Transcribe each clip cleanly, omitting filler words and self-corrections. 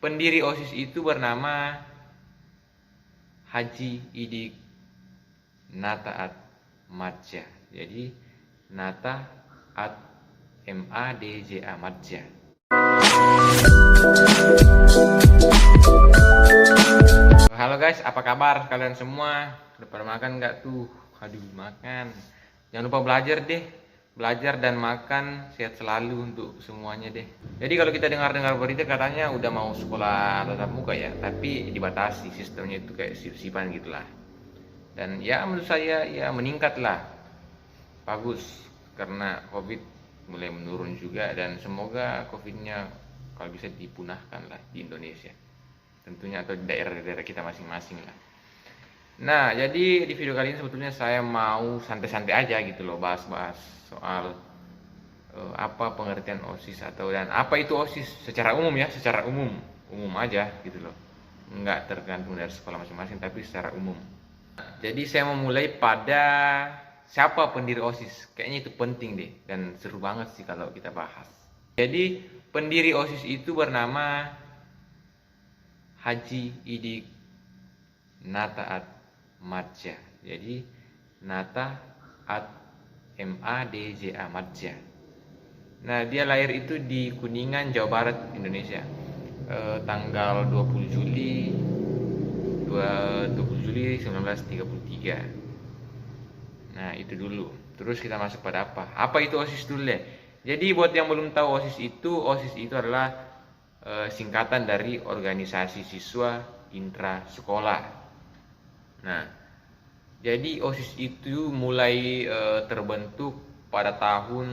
pendiri OSIS itu bernama Haji Idik Nataat Madja. Jadi Nataat Madja Madja. Halo guys, apa kabar kalian semua? Udah pada makan nggak tuh? Aduh, makan. Jangan lupa belajar deh. Belajar dan makan, sehat selalu untuk semuanya deh. Jadi kalau kita dengar-dengar berita katanya udah mau sekolah tatap muka ya, tapi dibatasi sistemnya itu kayak sip-sipan gitulah. Dan ya menurut saya ya meningkat lah. Bagus, karena COVID mulai menurun juga, dan semoga COVID-nya kalau bisa dipunahkan lah di Indonesia. Tentunya atau di daerah-daerah kita masing-masing lah. Nah, jadi di video kali ini sebetulnya saya mau santai-santai aja gitu loh, bahas-bahas soal apa pengertian OSIS dan apa itu OSIS secara umum ya, secara umum aja gitu loh. Enggak tergantung dari sekolah masing-masing, tapi secara umum. Jadi saya mau mulai pada siapa pendiri OSIS. Kayaknya itu penting deh dan seru banget sih kalau kita bahas. Jadi pendiri OSIS itu bernama Haji Idik Nataat Madja. Jadi Nataat Madja. Nah, dia lahir itu di Kuningan, Jawa Barat, Indonesia. Tanggal 20 Juli 1933. Nah, itu dulu. Terus kita masuk pada apa? Apa itu OSIS dulu deh. Jadi buat yang belum tahu OSIS itu adalah singkatan dari Organisasi Siswa Intra Sekolah. Nah, jadi OSIS itu mulai terbentuk pada tahun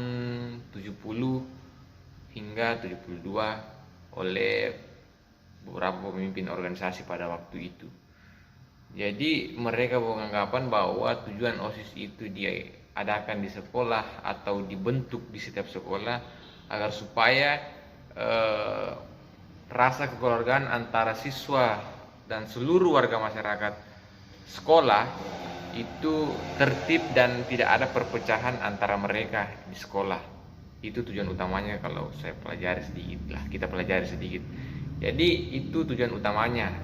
70 hingga 72 oleh beberapa pemimpin organisasi pada waktu itu. Jadi mereka beranggapan bahwa tujuan OSIS itu diadakan di sekolah atau dibentuk di setiap sekolah agar supaya rasa kekeluargaan antara siswa dan seluruh warga masyarakat sekolah itu tertib dan tidak ada perpecahan antara mereka di sekolah. Itu tujuan utamanya kalau saya pelajari sedikit lah, kita pelajari sedikit. Jadi itu tujuan utamanya,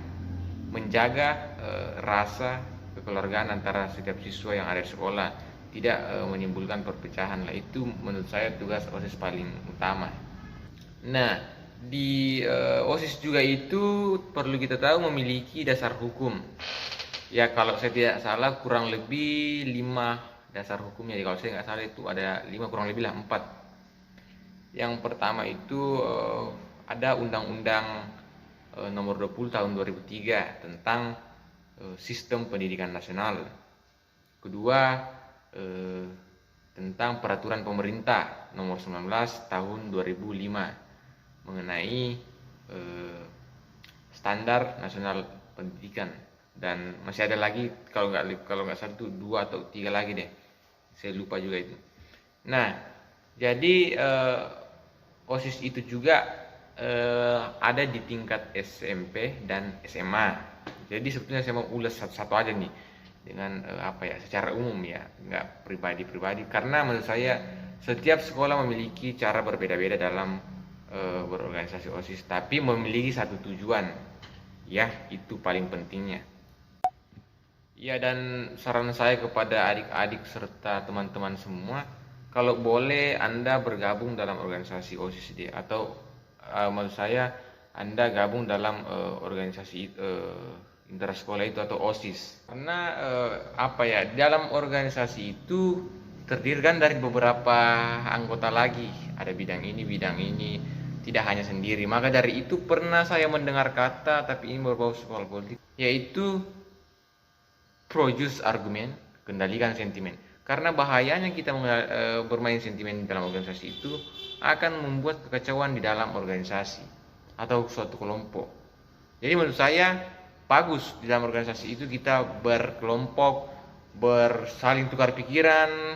menjaga rasa kekeluargaan antara setiap siswa yang ada di sekolah, tidak menimbulkan perpecahan lah. Itu menurut saya tugas OSIS paling utama. Nah, di OSIS juga itu perlu kita tahu memiliki dasar hukum. Ya, kalau saya tidak salah kurang lebih 5 dasar hukumnya. Jadi kalau saya nggak salah itu ada 5, kurang lebih lah 4. Yang pertama itu ada Undang-Undang nomor 20 tahun 2003 tentang sistem pendidikan nasional. Kedua, tentang peraturan pemerintah nomor 19 tahun 2005 mengenai standar nasional pendidikan. Dan masih ada lagi, kalau nggak salah itu 2 atau 3 lagi deh, saya lupa juga itu. Nah, jadi OSIS itu juga ada di tingkat SMP dan SMA. Jadi sebetulnya saya mau ulas satu-satu aja nih dengan secara umum ya, nggak pribadi-pribadi, karena menurut saya setiap sekolah memiliki cara berbeda-beda dalam berorganisasi OSIS, tapi memiliki satu tujuan, ya itu paling pentingnya. Ya, dan saran saya kepada adik-adik serta teman-teman semua, kalau boleh Anda bergabung dalam organisasi OSIS deh, atau maksud saya Anda gabung dalam organisasi intrasekolah itu atau OSIS. Karena dalam organisasi itu terdiri kan dari beberapa anggota lagi, ada bidang ini, tidak hanya sendiri. Maka dari itu pernah saya mendengar kata, tapi ini berbau soal politik, yaitu produce argumen, kendalikan sentimen. Karena bahayanya kita bermain sentimen dalam organisasi itu akan membuat kekacauan di dalam organisasi atau suatu kelompok. Jadi menurut saya bagus di dalam organisasi itu kita berkelompok, bersaling tukar pikiran,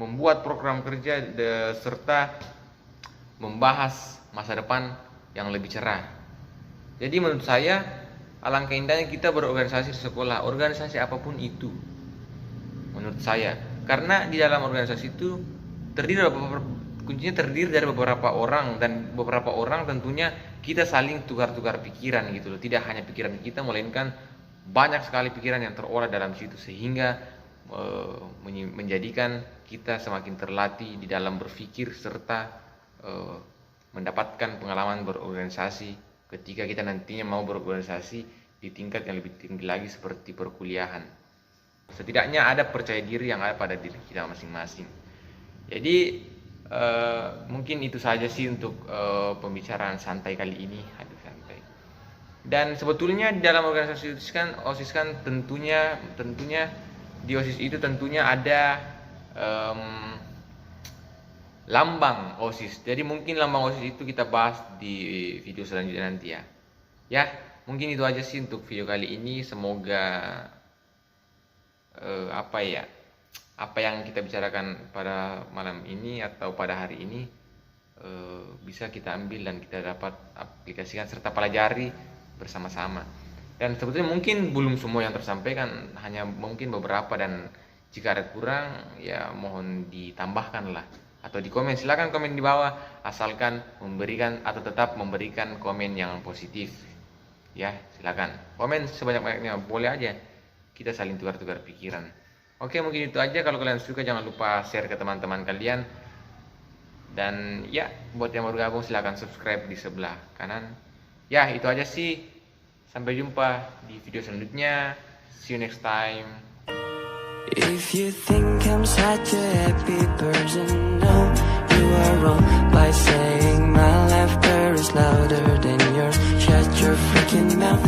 membuat program kerja serta membahas masa depan yang lebih cerah. Jadi menurut saya alangkah indahnya kita berorganisasi di sekolah, organisasi apapun itu, menurut saya. Karena di dalam organisasi itu terdiri dari kuncinya terdiri dari beberapa orang, dan beberapa orang tentunya kita saling tukar-tukar pikiran gitu loh. Tidak hanya pikiran kita, melainkan banyak sekali pikiran yang terolah dalam situ, sehingga menjadikan kita semakin terlatih di dalam berpikir serta mendapatkan pengalaman berorganisasi ketika kita nantinya mau berorganisasi di tingkat yang lebih tinggi lagi seperti perkuliahan. Setidaknya ada percaya diri yang ada pada diri kita masing-masing. Jadi mungkin itu saja sih untuk pembicaraan santai kali ini, hadir santai. Dan sebetulnya di dalam organisasi OSIS kan tentunya di OSIS itu tentunya ada lambang OSIS. Jadi mungkin lambang OSIS itu kita bahas di video selanjutnya nanti ya. Ya, mungkin itu aja sih untuk video kali ini. Semoga apa yang kita bicarakan pada malam ini atau pada hari ini bisa kita ambil dan kita dapat aplikasikan serta pelajari bersama-sama. Dan sebetulnya mungkin belum semua yang tersampaikan, hanya mungkin beberapa, dan jika ada kurang ya mohon ditambahkan lah, atau di komen. Silakan komen di bawah, asalkan memberikan atau tetap memberikan komen yang positif ya. Silakan komen sebanyak-banyaknya, boleh aja, kita saling tukar-tukar pikiran. Oke, mungkin itu aja. Kalau kalian suka jangan lupa share ke teman-teman kalian, dan ya buat yang baru gabung silakan subscribe di sebelah kanan. Ya, itu aja sih, sampai jumpa di video selanjutnya. See you next time. If you think I'm such a happy person, no, you are wrong by saying my laughter is louder than yours. Shut your freaking mouth.